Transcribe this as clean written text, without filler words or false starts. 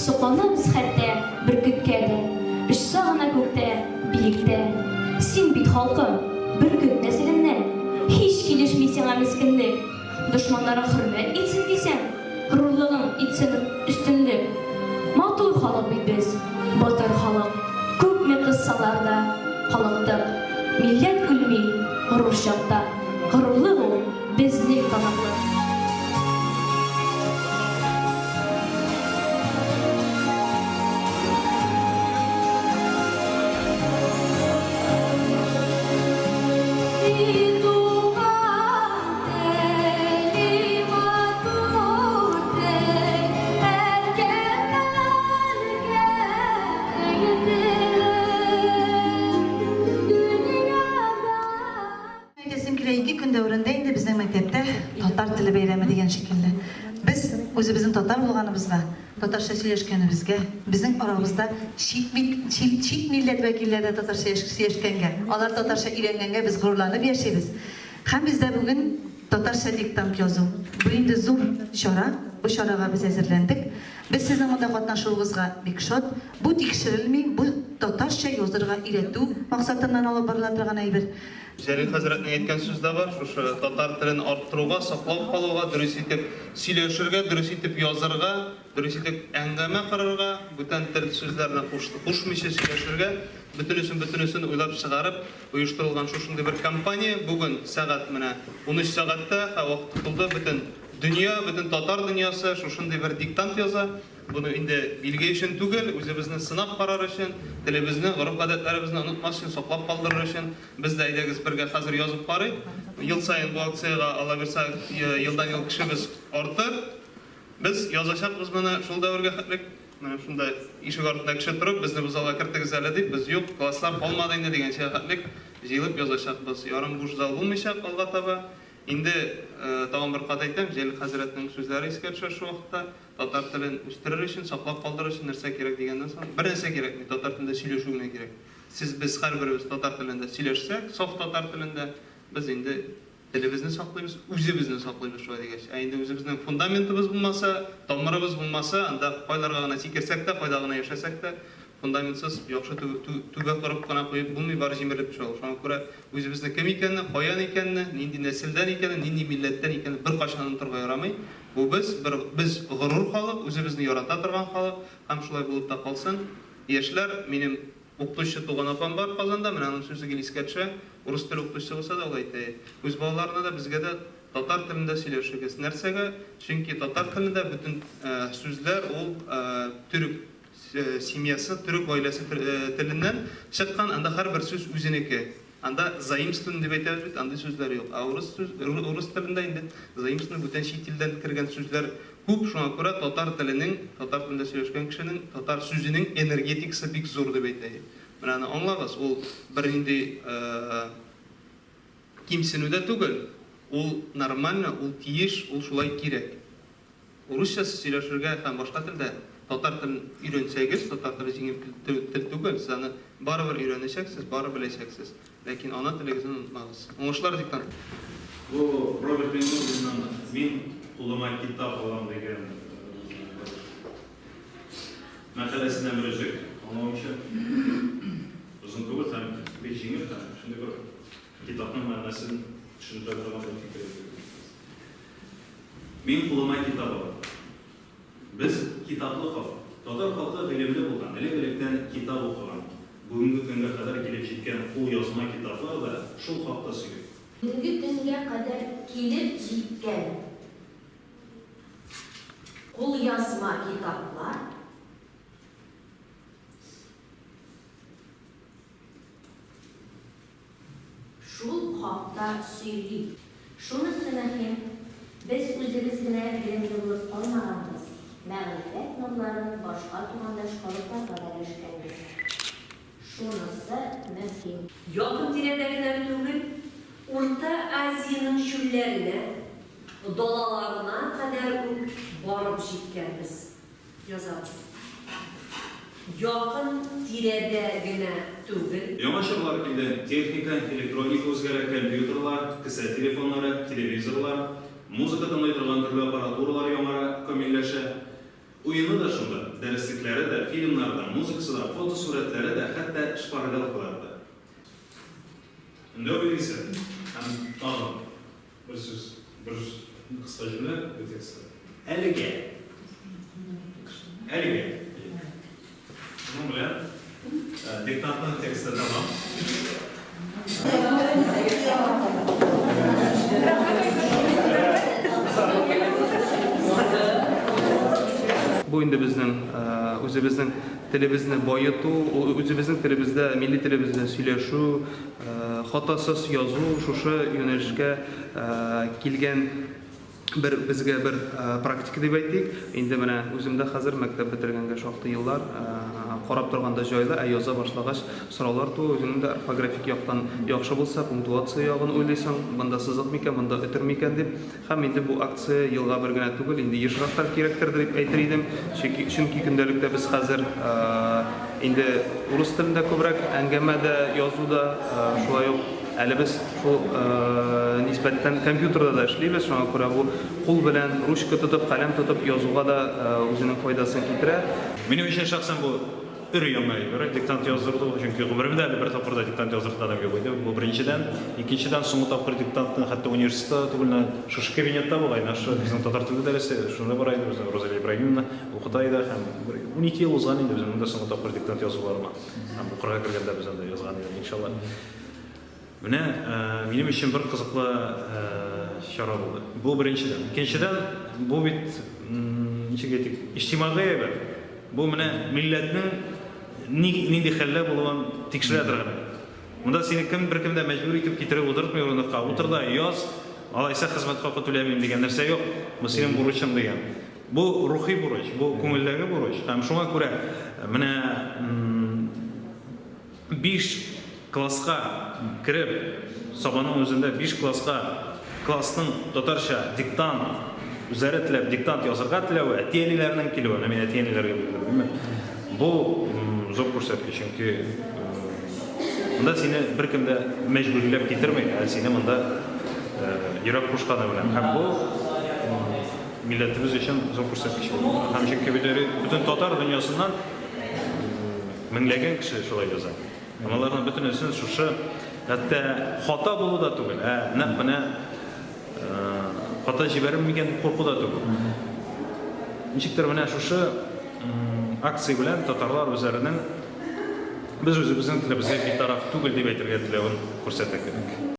Soqanımız xəttə, bürkütkədə, üç sağına gökdə, biyikdə. Sen bit halkım, bürküt nesilinden, hiç kilişmeysen miskinlik. Düşmanlara hürmet etsin desen, gururluğun etsin üstünlük. Matur halk biz, batır halk, köpme kıssalarda halktık. Millet gülmeyi, gurur şapta, gururluğun bizlik tanıklık. Bizning maktabda Tatar tili bayrami degan shekilli. Biz o'zimizning Tatar bo'lganimizga, Tatarcha söylashganimizga, bizning oramizda chet millat vakillari Tatarcha söylashganga, ular Tatarcha o'rganganga biz g'ururlanib yashaymiz. Ham bizda bugun Tatarcha diktant yozuv. Bu endi zo'r ishora, bu ishoraga biz hozirlandik. Biz sizning bunda qatnashuvingizga bek shod. Bu tekshirilmay, bu Tatarcha yozdirga o'rgatuv maqsadidan olib boriladigan ayber. Jalil Hazretning aytgan so'zda bor, o'sha tatar tilini orttiruga, saqlab qoluvga, durust etib сөйлешirga, durust etib yozirga, durust etib angama qirarga, butun til so'zlarini qo'shmisha сөйлешirga, бүтүнүсүн o'ylab chiqarib, uyushtirilgan shunday bir kompaniya bugun soat mana 13 soatda vaqt tutuldi. Butun dunyo, butun tatar dunyosi shunday bir diktant yoza. Bunu indi bilgi için tugul, o'zimizni sinab qarar için, tilimizni, urf-odatlarimizni unutmas için, saqlab qoldirar için biz de aydagiz birga hozir yozib qaraylik. Yıl sayın bu aksiyaga Alloh bersa yıldan yıl kishimiz ortib, biz yozashaqmiz mana shul davrga xatlik, mana shunday eshik ortida kishi turib, bizni bu zalga kirtigizali deb, biz yo'q, klasslar qolmadi endi degan xatlik yig'ilib yozashaqmiz. Yarim bo'sh zal bo'lmayshaq alga taba. Endi tag'in bir qat aytam, Jalil Hazretning so'zlari esga tushar shu vaqtda. Tatar tilini o'stirish uchun, saqlab qoldirish uchun narsa kerak degandan so'ng bir narsa kerak, tatar tilida сөйлешугina kerak. Biz har birimiz tatar tilida сөйлешсек, sof tatar tilida biz endi tilimizni saqlaymiz, o'zimizni saqlaymiz shu degaч. Endi o'zimizning fundamentimiz bo'lmasa, tomirimiz bo'lmasa, unda qo'ylarga g'ana sekirsakda, qo'ydag'ina yashasakda, fundamentsiz yaxshi tuga qurib qana qo'yib bo'lmay bari jimirib tushadi. Shunga ko'ra o'zimizni kim ekanini, qo'yan ekanini, nindi nasldan ekanini, nindi millatdan ekanini bir qachon unutirga yaramay. Bu biz g'urur xalq, o'zimizni yarata turgan xalq, ham shulay bo'lib da qolsin. Yoshlar, mening o'qituvchi tug'an opam bor Qozonda, men uning so'ziga eska tushsa, rus tili o'qituvchisi bo'lsa da o'laydi. O'z bolalarına da bizga da tatar tilida сөйлешегез narsaga, chunki tatar tilida butun so'zlar u turk семьясы, turk oilasi tilinden chiqqan, anda har bir so'z o'ziniki. Anda zaimstun deb aytamiz, anda so'zlar yo'q. Rus tilida endi zaimstun butun chet tildan kirgan so'zlar ko'p. Shunga ko'ra tatar tilida söylashgan kishining tatar so'zining energetikasi bek zo'r deb aytaylik. Mana anglag'ız, u bir endi kimsinuda tugul, u normalni, u tiyish, u shulay kerak. Ruscha söylashirga ham boshqa tilda tatar tilini öğrensəgiz, tatar tili jengil til tugul, sizni baribir öğreneceksiniz, baribir bileceksiniz. Lakin ana tilingizni unutmag'iz. Oңышlar diktant. Bu Robert Benjamin'dan men qo'lima kitap olan degan makalasidan birisi. Аңлауымча, uzun түгел һәм бик җиңел һәм шундый бер китапның мәгънәсен төшендерә торган бер фикер. Мин кулыма китап алам. Без китаплы халык. Татар халкы гыйлемле булган, элек-электән китап укыган. Бүгенге көнгә кадәр килеп җиткән кул язма китаплар да шул хакта сөйли. Бүгенге көнгә кадәр килеп җиткән кул язма китаплар шул хакта сөйли. Шунысы мөһим, без үзебез генә билгеле булып калмаганбыз. Мәгърифәт нурларын башка тугандаш халыкларга да өләшкәнбез. Шунысы мөһим. Якын тирәдә генә түгел, Урта Азияның чүлләренә, далаларына кадәр үк барып җиткәнбез. Язабыз. Якын тирәдә генә түгел, Яңа чорлар килде. Техника, электроника үзгәрә, компьютерлар, кесә телефоннары, телевизорлар, музыка тыңлый торган төрле аппаратуралар яңара камилләшә. Уены да шунда, дәреслекләре дә, фильмнары да, музыкасы да, фотосурәтләре дә, хәтта шпаргалкалары да. Инде öyleyse, һәм тагын бер сүз, бер кыска җөмлә бу текстта. Әлегә. Шуның белән диктантның тексты тамам. Bu indi bizning o'zimizning tilimizni boyitу, o'zimizning tilimizda, milliy tilimizda сөйләшү, xatosiz yozuv шушы юнәлешкә килгән безгә бер практика дип әйтик. Инде менә үземдә хәзер мәктәп бетергәнгә шактый еллар карап торганда җайлы, яза башлагач сораулар туу, үзеңнең дә орфографик яктан яхшы булса, пунктуация ягын уйлыйсың, монда сызык микән, монда өтер микән дип. Һәм инде бу акция елга бер генә түгел, инде ешрактар кирәктер дип әйтер идем. Чөнки көндәлектә без хәзер инде урыс телендә күбрәк әңгәмәдә, язуда, шулай ук әле без шул нисбәттән компьютерда да эшлибез, шуңа күрә бу кул белән ручка тотып, каләм тотып язуга да үзенең файдасын китерә. Минем өчен шәхсән бу өр-яңа диктант яздырды, чөнки гомеремдә әле бер тапкырда диктант яздырды да булды. Бу беренчедән, икенчедән соңгы тапкыр диктантны хәтта университетта түгел, шушы кабинетта булган, нашы безнең татар теле дәресе, шунда бар иде безнең Розалия Ибраһимовна, укыта иде һәм 12 ел узган инде безнең монда соңгы тапкыр диктант язуларына. Һәм бу кырга кергәндә без анда язган идек, иншалла. Менә минем өчен бер кызыклы чара булды. Бу беренчедән. Икенчедән, бу бит ничек әйтик, иҗтимагый бер. Бу менә милләтнең нинди хәллә булуын тикшерә торган. Монда сине беркем дә мәҗбүр итеп китереп утыртмый, урынга утырда яз, алайса хезмәт хакы түләмим дигән нәрсә юк. Бу синең бурычың дигән. Бу рухи бурыч, бу күңелдәге бурыч. Һәм шуңа күрә менә 5 класска кирип, сабаның үзендә 5 классның татарча диктант үзләре теләп диктант язарга теләве, әтиәниләрнең килүе, мен әтиәниләргә белдердем. Бу зур күрсәткеч, чөнки монда сине беркем дә мәҗбүрләп китермәй, сине монда йөрәк кушканы белән. Һәм бу милләтебез өчен зур күрсәткеч. Һәм чөнки бөтен татар дөньясыннан меңләгән кеше шулай яза. Аларның бөтенесен шушы хәтта хата булу да түгел, нәкъ менә хата җибәрем микән дип курку да түгел. Ничектер менә шушы акция белән татарлар үзләренең без үзебезнең телебезгә битараф түгел дип әйтергә теләвен күрсәтә кебек.